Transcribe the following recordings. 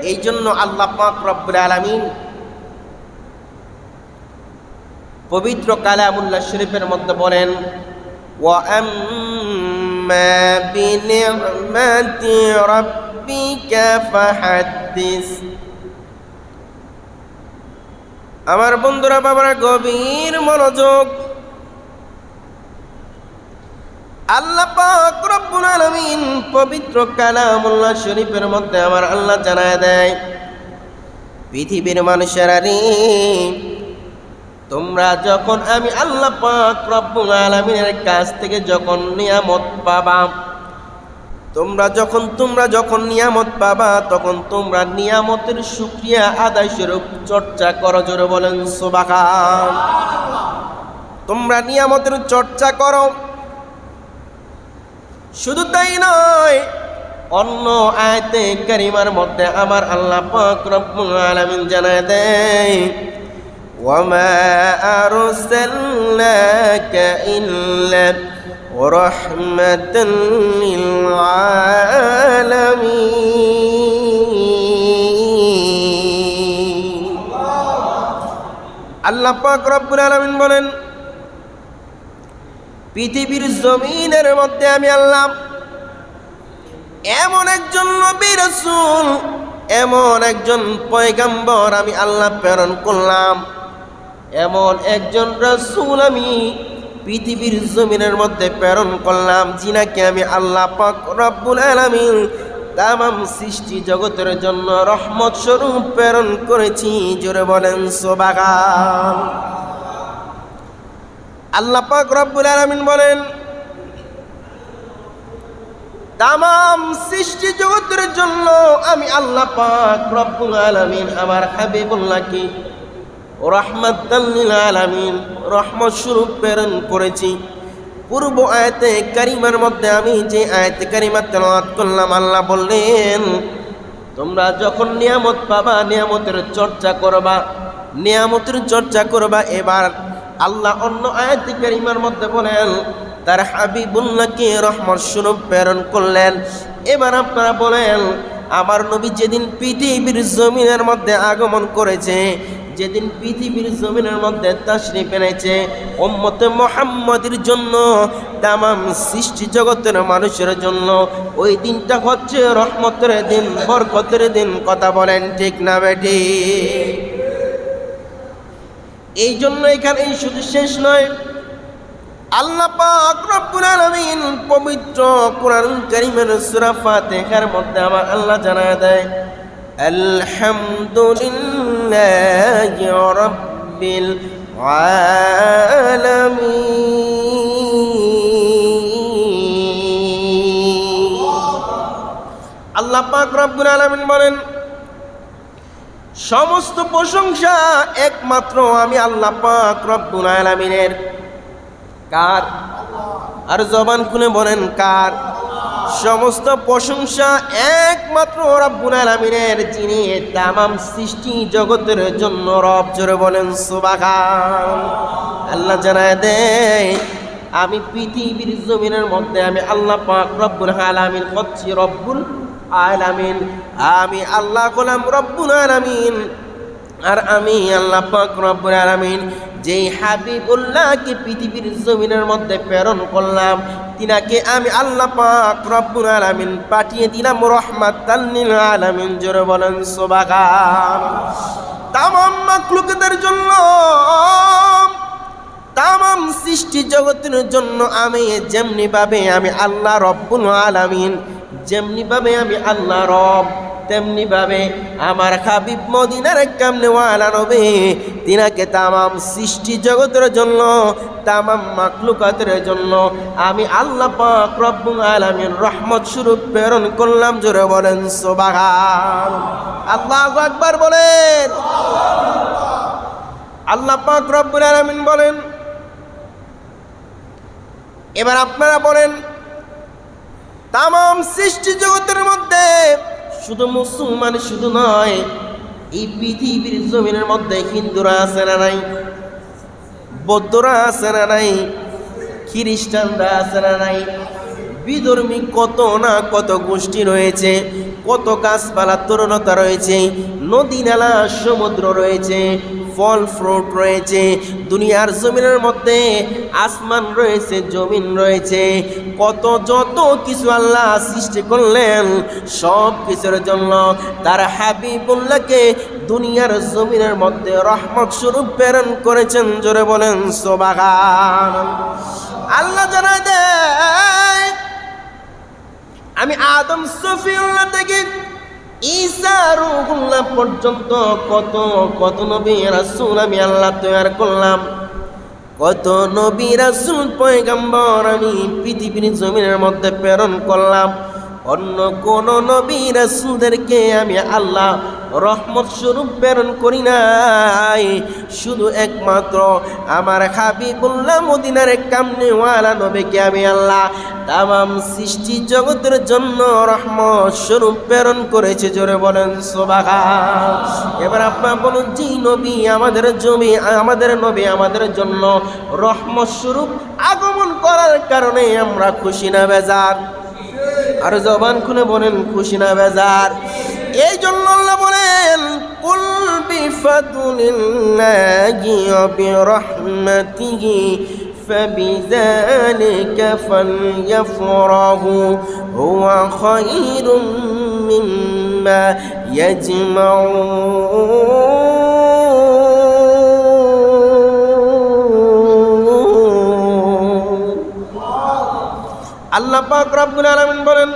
এই জন্য আল্লাহ পাক রব্বুল আলামিন পবিত্র কালামুল্লাহ শরীফের মধ্যে বলেন, ওয়া আম্মা বিনি'মাতি রাব্বিকা ফাহাদ্দিস। আমার বন্ধুরা, বাবারা, গভীর মনোযোগ। আল্লাহ পাক রব্বুল আলামিন পবিত্র কালামুল্লাহ শরীফের মধ্যে আমার আল্লাহ জানায় দেয়, পৃথিবীর মানুষেরা রে, তোমরা যখন আমি আল্লাহ পাক রব্বুল আলামিনের কাছ থেকে যখন নিয়ামত পাবা, তোমরা যখন নিয়ামত পাবা, তখন তোমরা নিয়ামতের শুকরিয়া আদায় স্বরূপ চর্চা করো। জোরে বলেন সুবহানাল্লাহ। তোমরা নিয়ামতের চর্চা করো। শুধু তাই নয়, অন্য আয়াতে কারিমার মধ্যে আমার আল্লাহ পাক রব্বুল আলামিন জানায় দেয়, ওয়ামা আরসালনাকা ইল্লা রাহমাতাল লিল আলামিন। আল্লাহ পাক রব্বুল আলামিন বলেন, পৃথিবীর জমিনের মধ্যে আমি আল্লাহ এমন একজন নবী রাসূল, এমন একজন পয়গম্বর আমি আল্লাহ প্রেরণ করলাম, এমন একজন রাসূল আমি পৃথিবীর জমিনের মধ্যে প্রেরণ করলাম, যিনাকে আমি আল্লাহ পাক রব্বুল আলামিন তামাম সৃষ্টি জগতের জন্য রহমত স্বরূপ প্রেরণ করেছি। জোরে বলেন সুবহানাল্লাহ। আল্লাহ পাক রব্বুল আলামিন বলেন, তামাম সৃষ্টি জগতের জন্য আমি আল্লাহ পাক রব্বুল আলামিন আমার হাবিবুল্লাহকে রাহমাতাল লিল আলামিন রহমত স্বরূপ প্রেরণ করেছি। পূর্ব আয়াতে কারিমার মধ্যে আমি যে আয়াতে কারিমা তেলাওয়াত করলাম, আল্লাহ বললেন, তোমরা যখন নিয়ামত পাবা, নিয়ামতের চর্চা করবা। এবার আল্লাহ অন্য আয়াতে কারিমার মধ্যে বলেন, তার হাবিবুল্লাহকে রহমত স্বরূপ প্রেরণ করলেন। এবার আপনারা বলেন, আমার নবী যেদিন পৃথিবীর জমিনের মধ্যে আগমন করেছে, যেদিন পৃথিবীর জমিনের মধ্যে তাশরীফ এনেছে, উম্মতে মুহাম্মাদের জন্য, তামাম সৃষ্টি জগতের মানুষের জন্য, ওই দিনটা হচ্ছে রহমতের দিন, বরকতের দিন। কথা বলেন ঠিক না বেঠিক? এই জন্য এখানেই শুধু শেষ নয়, আল্লাহ পাক রব্বুল আলামিন পবিত্র কুরআন কারীমের সূরা ফাতিহার মধ্যে আমার আল্লাহ জানায় দেয়, আলহামদুলিল্লাহি রাব্বিল আলামিন। আল্লাহ পাক রব্বুল আলামিন বলেন, সমস্ত প্রশংসা একমাত্র আমি আল্লাহ পাক রব্বুল আলামিনের। কার? আর জবান খুলে বলেন কার? সমস্ত প্রশংসা একমাত্র রব্বুল আলামিনের, যিনি তামাম সৃষ্টি জগতের জন্য রব। জোরে বলেন সুবহানাল্লাহ। আল্লাহ জানায় দেয়, আমি পৃথিবীর জমিনের মধ্যে আমি আল্লাহ পাক রব্বুল আলামিন হচ্ছি রব্বুল আলামিন। আমি আল্লাহ গোলাম রব্বুল আলামিন। আর আমি আল্লাহ পাক রব্বুল আলামিন যেই হাবিবুল্লাহকে পৃথিবীর জমিনের মধ্যে প্রেরণ করলাম, তিনাকে আমি আল্লাহ পাক রব্বুল আলামিন পাঠিয়ে দিলাম রহমাতাল লিল আলামিন। জোরে বলেন সুবহানাল্লাহ। তামাম মাখলুকদের জন্য, তামাম সৃষ্টি জগতের জন্য আমি যেমনি ভাবে আমি আল্লাহ রব্বুল আলামিন, যেমনি ভাবে আমি আল্লাহ রব, তেমনি ভাবে আমার হাবিব মদিনার কামনেওয়ালা নবী, তিনাকে তামাম সৃষ্টি জগতের জন্য, তামাম মাখলুকাতের জন্য আমি আল্লাহ পাক রব্বুল আলামিন রহমত স্বরূপ প্রেরণ করলাম। জোরে বলেন সুবহানাল্লাহ। আল্লাহু আকবার বলেন। আল্লাহ পাক রব্বুল আলামিন বলেন, এবার আপনারা বলেন, তামাম সৃষ্টি জগতের মধ্যে শুধু মুসলমান শুধু নয়, এই পৃথিবীর জমিনের মধ্যে হিন্দুরা আছে না নাই, বৌদ্ধরা আছে না নাই, খ্রিস্টানরা আছে না নাই, বিধর্মী কত না কত গোষ্ঠী রয়েছে। কত গাছপালা তরুণতা রয়েছে, নদী নালা সমুদ্র রয়েছে, ফল ফ্রুট রয়েছে, দুনিয়ার জমিনের মধ্যে আসমান রয়েছে, জমিন রয়েছে, কত যত কিছু আল্লাহ সৃষ্টি করলেন, সব কিছুর জন্য তার হাবিবুল্লাহকে দুনিয়ার জমিনের মধ্যে রহমত স্বরূপ প্রেরণ করেছেন। জোরে বলেন সুবহানাল্লাহ। আল্লাহ জানায় দেয়, আমি আদম সফিউল্লাহ থেকে ঈসা রূহুল্লাহ পর্যন্ত কত কত নবী রাসূল আমি আল্লাহ তৈরি করলাম, কত নবী রাসূল পয়গম্বর আমি পৃথিবীর জমিনের মধ্যে প্রেরণ করলাম। অন্য কোন নবী রাসূলদেরকে আমি আল্লাহ রহমত স্বরূপ প্রেরণ করি নাই, শুধু একমাত্র আমার হাবিবুল্লাহ মদিনার কামনেওয়ালা নবীকে আমি আল্লাহ তামাম সৃষ্টি জগতের জন্য রহমত স্বরূপ প্রেরণ করেছে। জোরে বলেন সুবহানাল্লাহ। এবার আপনারা বলুন, যে নবী আমাদের নবী আমাদের জন্য রহমত স্বরূপ আগমন করার কারণে আমরা খুশি না বেজার? আর জবান খুলে বলেন খুশি না বেজার? এই জন্য আল্লাহ বলেন, কুল বিফাদলিল্লাহি ওয়া বিরহমাতিহি ফাবিযালিকা ফালইফরাহু হুয়া খায়রুম মিম্মা ইয়াজমাউন। আল্লাহ পাক রব্বুল আলামিন বলেন,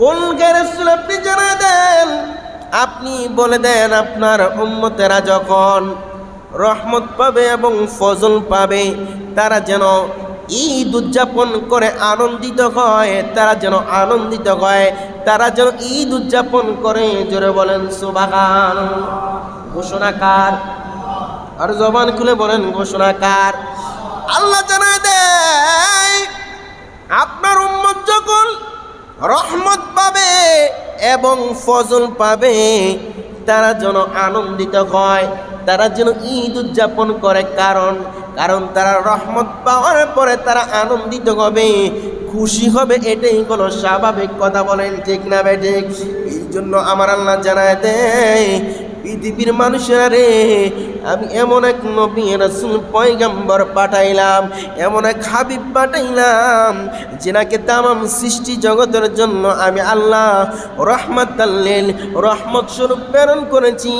কোন রাসূল আপনি জানায় দেন, আপনি বলে দেন আপনার উম্মতেরা যখন রহমত পাবে এবং ফজল পাবে, তারা যেন ঈদ উদযাপন করে আনন্দিত হয়, তারা যেন আনন্দিত হয়, তারা যেন ঈদ উদযাপন করে। জোরে বলেন সুবহানাল্লাহ। ঘোষণাকার? আর জবান খুলে বলেন ঘোষণাকার? আল্লাহ জানায় দেয়, আপনার উম্মত যখন রহমত পাবে এবং ফজল পাবে, তারা যেন আনন্দিত হয়, তারা যেন ঈদ উদযাপন করে। কারণ তারা রহমত পাওয়ার পরে তারা আনন্দিত হবে, খুশি হবে, এটাই হলো স্বাভাবিক কথা। বলেন ঠিক না বেঠিক? এই জন্য আমার আল্লাহ জানায় দেয়, পৃথিবীর মানুষেরা রে, আমি এমন এক নবী রাসূল পয়গম্বর পাঠাইলাম, এমন এক হাবিব পাঠাইলাম, যেনাকে তামাম সৃষ্টি জগতের জন্য আমি আল্লাহ রহমাতাল লিল রহমত স্বরূপ প্রেরণ করেছি।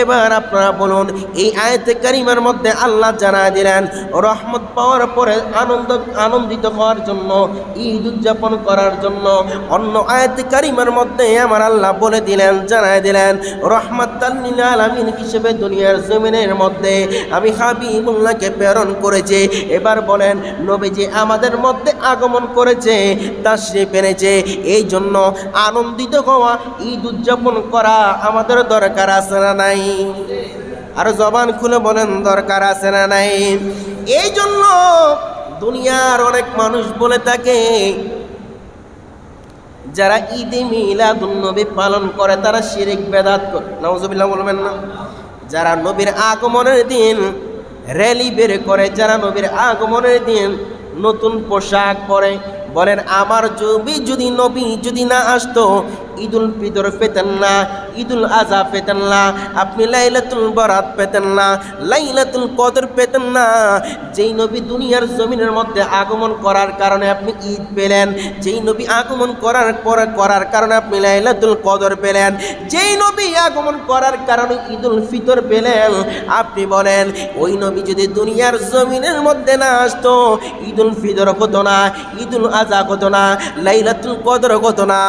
এবার আপনারা বলুন, এই আয়াতে কারিমার মধ্যে আল্লাহ জানায় দিলেন রহমত পাওয়ার পরে আনন্দিত হওয়ার জন্য, ঈদ উদযাপন করার জন্য। অন্য আয়াতে কারিমার মধ্যে আমার আল্লাহ বলে দিলেন, জানায় দিলেন রহমাতাল লিল আলামিন হিসেবে দুনিয়ার জমিনের মধ্যে আমি হাবিবুল্লাহকে প্রেরণ করেছি। এবার বলেন, নবীজি আমাদের মধ্যে আগমন করেছে, তাশরীফ এনেছে, এই জন্য আনন্দিত হওয়া, ঈদ উদযাপন করা আমাদের দরকার আছে না নাই? আর জবান খুলে বলেন দরকার আছে না নাই? এই জন্য দুনিয়ার অনেক মানুষ বলে থাকে, যারা ঈদে মিলাদুন নবী পালন করে তারা শিরক বেদাত করে। নাউজুবিল্লাহ বলবেন না? যারা নবীর আগমনের দিন র্যালি বের করে, যারা নবীর আগমনের দিন নতুন পোশাক পরে, বলেন আমার নবী যদি না আসতো, ঈদুল ফিতর পেতেন না, ঈদুল আজহা পেতেন না, আপনি লাইলাতুল বরাত পেতেন না, লাইলাতুল কদর পেতেন না। যেই নবী দুনিয়ার জমিনের মধ্যে আগমন করার কারণে আপনি ঈদ পেলেন, যেই নবী আগমন করার কারণে আপনি লাইলাতুল কদর পেলেন, যেই নবী আগমন করার কারণে ঈদুল ফিতর পেলেন, আপনি বলেন ওই নবী যদি দুনিয়ার জমিনের মধ্যে না আসতো, ঈদুল ফিতর হতো না, ঈদুল আজহা হতো না, লাইলাতুল কদর হতো না,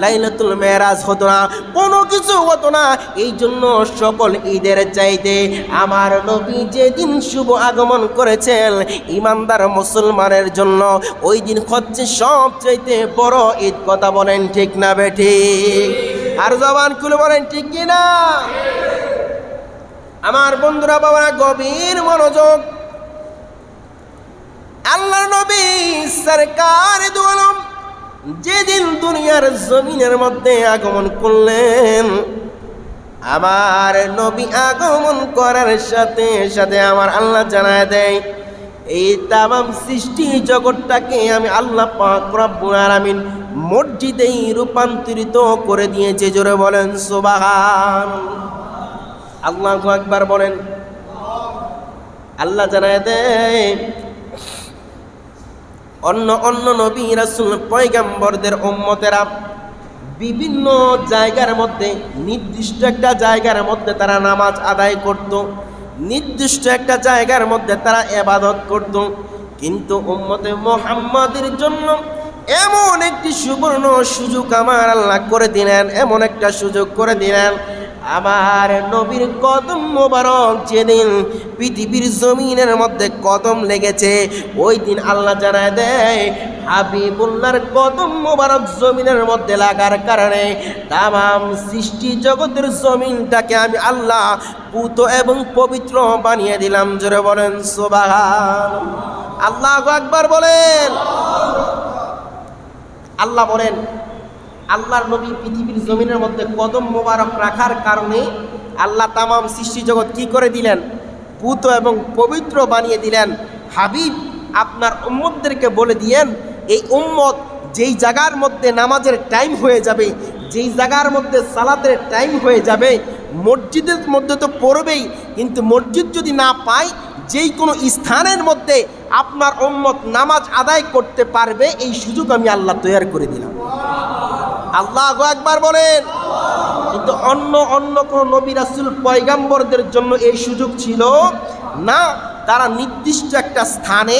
লাইলাতুল মেরাজ হতো না, কোনো কিছু হতো না। এই জন্য সকল ঈদের চাইতে আমার নবী যেদিন শুভ আগমন করেছেন ইমানদার মুসলমানের জন্য, ওই দিন হচ্ছে সবচাইতে বড় ঈদ। কথা বলেন ঠিক না বেঠিক? আর জবান খুলে বলেন ঠিক কিনা? আমার বন্ধুরা, বাবা, গভীর মনোযোগ। আল্লাহর নবী সরকার দু আলম যেদিন দুনিয়ার জমিনের মধ্যে আগমন করলেন, আমার নবী আগমন করার সাথে সাথে আমার আল্লাহ জানায় দেয়, এই তামাম সৃষ্টি জগৎটাকে আমি আল্লাহ পাক রব্বুল আলামিন মসজিদেই রূপান্তরিত করে দিয়েছে। জোরে বলেন সুবহান। আল্লাহু আকবার বলেন। আল্লাহ জানায় দেয় অন্য নবী রাসূল পয়গম্বরদের উম্মতেরা বিভিন্ন জায়গার মধ্যে নির্দিষ্ট একটা জায়গার মধ্যে তারা নামাজ আদায় করত, নির্দিষ্ট একটা জায়গার মধ্যে তারা ইবাদত করত। কিন্তু উম্মতে মুহাম্মাদের জন্য এমন একটি সুবর্ণ সুযোগ আমার আল্লাহ করে দিলেন, এমন একটা সুযোগ করে দিলেন। আমার নবীর কদম মোবারক যেদিন পৃথিবীর জমিনের মধ্যে কদম লেগেছে, ওই দিন আল্লাহ জানায় দেয় হাবিবুল্লাহর কদম মোবারক জমিনের মধ্যে লাগার কারণে তামাম সৃষ্টি জগতের জমিনটাকে আমি আল্লাহ পুত এবং পবিত্র বানিয়ে দিলাম। জোরে বলেন সুবহান। আল্লাহু আকবার বলেন। আল্লাহ বলেন আল্লাহর নবী পৃথিবীর জমিনের মধ্যে কদম মোবারক রাখার কারণে আল্লাহ তামাম সৃষ্টি জগৎ কি করে দিলেন? পুত এবং পবিত্র বানিয়ে দিলেন। হাবিব আপনার উম্মতদেরকে বলে দিয়েন, এই উম্মত যেই জায়গার মধ্যে নামাজের টাইম হয়ে যাবে, যেই জায়গার মধ্যে সালাতের টাইম হয়ে যাবে, মসজিদের মধ্যে তো পড়বেই, কিন্তু মসজিদ যদি না পায় যেই কোনো স্থানের মধ্যে আপনার উম্মত নামাজ আদায় করতে পারবে, এই সুযোগ আমি আল্লাহ তৈরি করে দিলাম। আল্লাহু আকবার বলেন। কিন্তু অন্য কোন নবী রাসূল পয়গম্বরদের জন্য এই সুযোগ ছিল না। তারা নির্দিষ্ট একটা স্থানে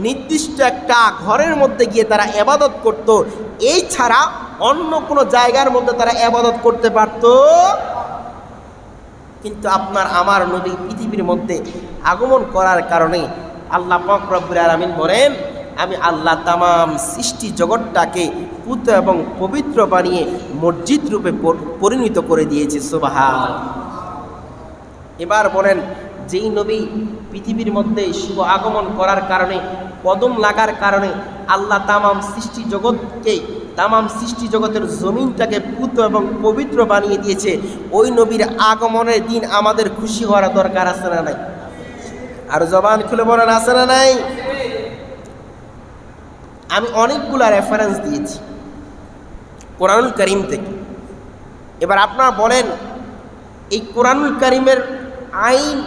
নির্দিষ্ট একটা ঘরের মধ্যে গিয়ে তারা ইবাদত করত, এই ছাড়া অন্য কোনো জায়গার মধ্যে তারা ইবাদত করতে পারত। কিন্তু আপনার আমার নবী পৃথিবীর মধ্যে আগমন করার কারণে আল্লাহ পাক রব্বুল আলামিন বলেন, আমি আল্লাহ তামাম সৃষ্টি জগৎটাকে পুত এবং পবিত্র বানিয়ে মসজিদ রূপে পরিণত করে দিয়েছে। সুবহান। এবার বলেন, যেই নবী পৃথিবীর মধ্যে শুভ আগমন করার কারণে কদম লাগার কারণে আল্লাহ তামাম সৃষ্টি জগৎকে তামাম সৃষ্টি জগতের জমিনটাকে পুত এবং পবিত্র বানিয়ে দিয়েছে, ওই নবীর আগমনের দিন আমাদের খুশি হওয়ার দরকার আছে না নাই? আর জবান খুলে বলেন আছে না নাই? আমি অনেকগুলা রেফারেন্স দিয়েছি কোরআনুল কারীম থেকে। এবার আপনারা বলেন, এই কোরআনুল কারীমের আইন,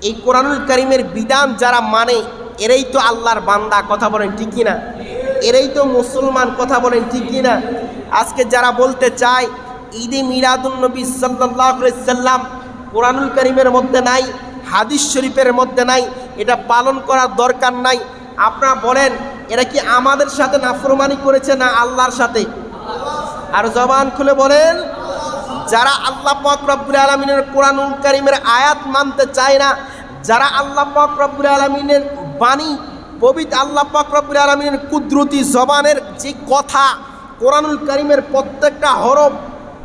এই কোরআনুল কারীমের বিধান যারা মানে এরাই তো আল্লাহর বান্দা, কথা বলেন ঠিক কিনা? এরাই তো মুসলমান, কথা বলেন ঠিক কিনা? আজকে যারা বলতে চায় ঈদে মিলাদুন নবী সাল্লাল্লাহু আলাইহি সাল্লাম কোরআনুল কারীমের মধ্যে নাই, হাদিস শরীফের মধ্যে নাই, এটা পালন করার দরকার নাই, আপনারা বলেন এরা কি আমাদের সাথে নাফরমানি করেছে না আল্লাহর সাথে? আর জবান খুলে বলেন, যারা আল্লাহ পাক রব্বুল আলামিনের কোরআনুল কারীমের আয়াত মানতে চায় না, যারা আল্লাহ পাক রব্বুল আলামিনের বাণী, পবিত্র আল্লাহ পাক রব্বুল আলামিনের কুদরতি জবানের যে কথা, কোরআনুল কারীমের প্রত্যেকটা হরফ,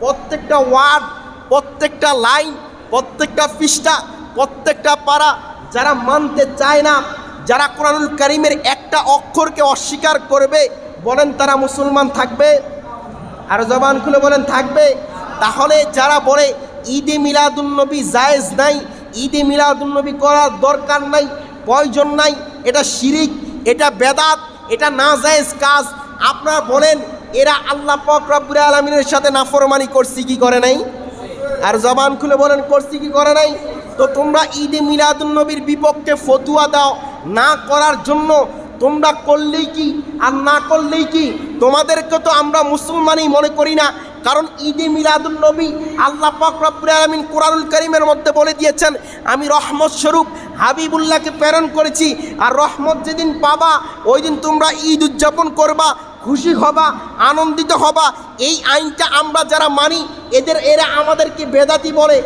প্রত্যেকটা ওয়ার্ড, প্রত্যেকটা লাইন, প্রত্যেকটা পৃষ্ঠা, প্রত্যেকটা পারা যারা মানতে চায় না, যারা কোরআনুল কারীমের একটা অক্ষরকে অস্বীকার করবে, বলেন তারা মুসলমান থাকবে? আর জবান খুলে বলেন থাকবে? তাহলে যারা বলে ঈদে মিলাদুন নবী জায়েজ নাই, ঈদে মিলাদুন নবী করার দরকার নাই, প্রয়োজন নাই, এটা শিরিক, এটা বেদাত, এটা নাজায়েজ কাজ, আপনারা বলেন এরা আল্লাহ পাক রব্বুল আলামিনের সাথে নাফরমানি করছে কি করে নাই? আর জবান খুলে বলেন করছে কি করে নাই? তো তোমরা ঈদে মিলাদুন নবীর বিপক্ষে ফতোয়া দাও না করার জন্য, তোমরা করলেই কি আর না করলেই কি? তোমাদেরকে তো আমরা মুসলমানই মনে করি না, কারণ ঈদে মিলাদুন নবী আল্লাহ পাক রব্বুল আলামিন কোরআনুল কারীমের মধ্যে বলে দিয়েছেন, আমি রহমত স্বরূপ হাবিবুল্লাহকে প্রেরণ করেছি, আর রহমত যেদিন পাবা ওই দিন তোমরা ঈদ উদযাপন করবা, খুশি হবা, আনন্দিত হবা। এই আইনটা আমরা যারা মানি, এরা আমাদেরকে বেদাতি বলে,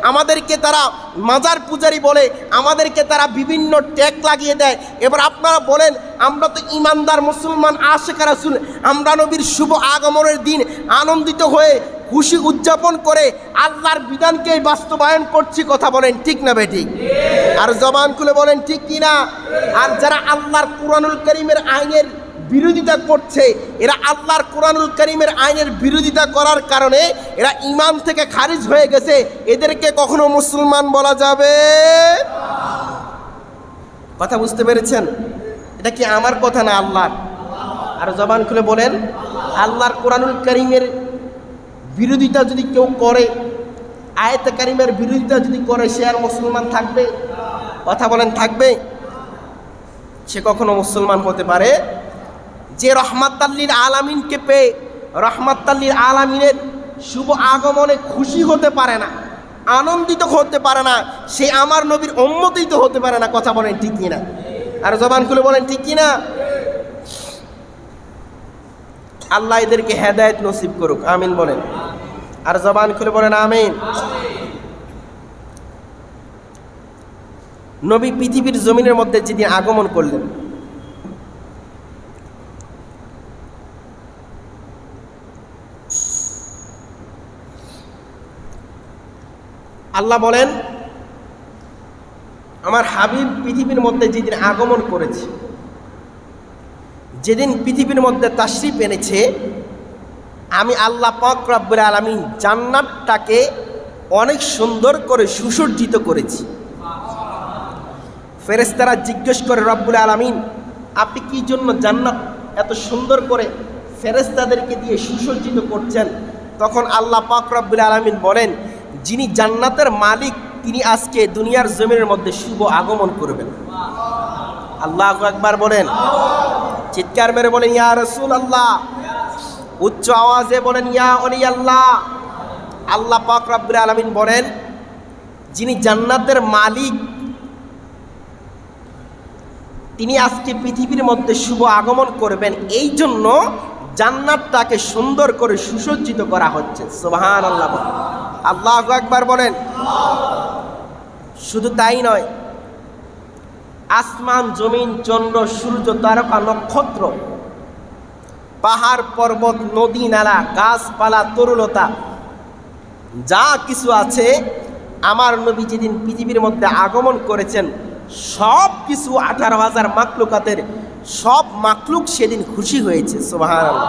আমাদেরকে তারা মাজার পূজারি বলে, আমাদেরকে তারা বিভিন্ন ট্যাগ লাগিয়ে দেয়। এবার আপনারা বলেন, আমরা তো ইমানদার মুসলমান আশিক রাসূল, আমরা নবীর শুভ আগমনের দিন আনন্দিত হয়ে খুশি উদযাপন করে আল্লাহর বিধানকে বাস্তবায়ন করছি, কথা বলেন ঠিক না বেঠিক? আর জবান খুলে বলেন ঠিক কিনা? আর যারা আল্লাহর কোরআনুল কারীমের আইনের বিরোধিতা করছে, এরা আল্লাহর কোরআনুল কারীমের আইনের বিরোধিতা করার কারণে এরা ঈমান থেকে খারিজ হয়ে গেছে, এদেরকে কখনো মুসলমান বলা যাবে? কথা বুঝতে পেরেছেন? এটা কি আমার কথা না আল্লাহর? আর জবান খুলে বলেন, আল্লাহর কোরআনুল কারীমের বিরোধিতা যদি কেউ করে, আয়াতে কারিমের বিরোধিতা যদি করে, সে আর মুসলমান থাকবে? কথা বলেন, থাকবে? সে কখনো মুসলমান হতে পারে যে রহমাতাল্লিল আলামিনকে পেয়ে রহমাতাল্লিল আলামিনের শুভ আগমনে খুশি হতে পারে না, আনন্দিত হতে পারে না, সে আমার নবীর উম্মতই তো হতে পারে না। কথা বলেন ঠিক কিনা? আর জবান খুলে বলেন ঠিক কিনা? আল্লাহ এদেরকে হেদায়েত নসিব করুক, আমিন বলেন। আর জবান খুলে বলেন আমিন। নবী পৃথিবীর জমিনের মধ্যে যেদিন আগমন করলেন, আল্লাহ বলেন, আমার হাবিব পৃথিবীর মধ্যে যেদিন আগমন করেছে, যেদিন পৃথিবীর মধ্যে তাশরিফ এনেছে, আমি আল্লাহ পাক রব্বুল আলামিন জান্নাতটাকে অনেক সুন্দর করে সুসজ্জিত করেছি। ফেরেশতারা জিজ্ঞেস করে, রব্বুল আলামিন আপনি কি জন্য জান্নাত এত সুন্দর করে ফেরেশতাদেরকে দিয়ে সুসজ্জিত করছেন? তখন আল্লাহ পাক রব্বুল আলামিন বলেন, যিনি জান্নাতের মালিক তিনি আজকে দুনিয়ার জমিনের মধ্যে শুভ আগমন করবেন। আল্লাহু আকবার বলেন, চিৎকার মেরে বলেন ইয়া রাসূলুল্লাহ, উচ্চ আওয়াজে বলেন ইয়া ওলি আল্লাহ। আল্লাহ পাক রব্বুল আলামিন বলেন, যিনি জান্নাতের মালিক তিনি আজকে পৃথিবীর মধ্যে শুভ আগমন করবেন, এই জন্য জান্নাতটাকে সুন্দর করে সুসজ্জিত করা হচ্ছে। সুবহানাল্লাহ, আল্লাহু আকবার বলেন। শুধু তাই নয়, আসমান, জমিন, চন্দ্র, সূর্য, তারকা, নক্ষত্র, পাহাড়, পর্বত, নদী, নালা, গাছপালা, তরুলতা যা কিছু আছে, আমার নবী যেদিন পৃথিবীর মধ্যে আগমন করেছেন, সব কিছু 18,000 মাখলুকাতের সব মাখলুক সেদিন খুশি হয়েছে। সুবহানাল্লাহ।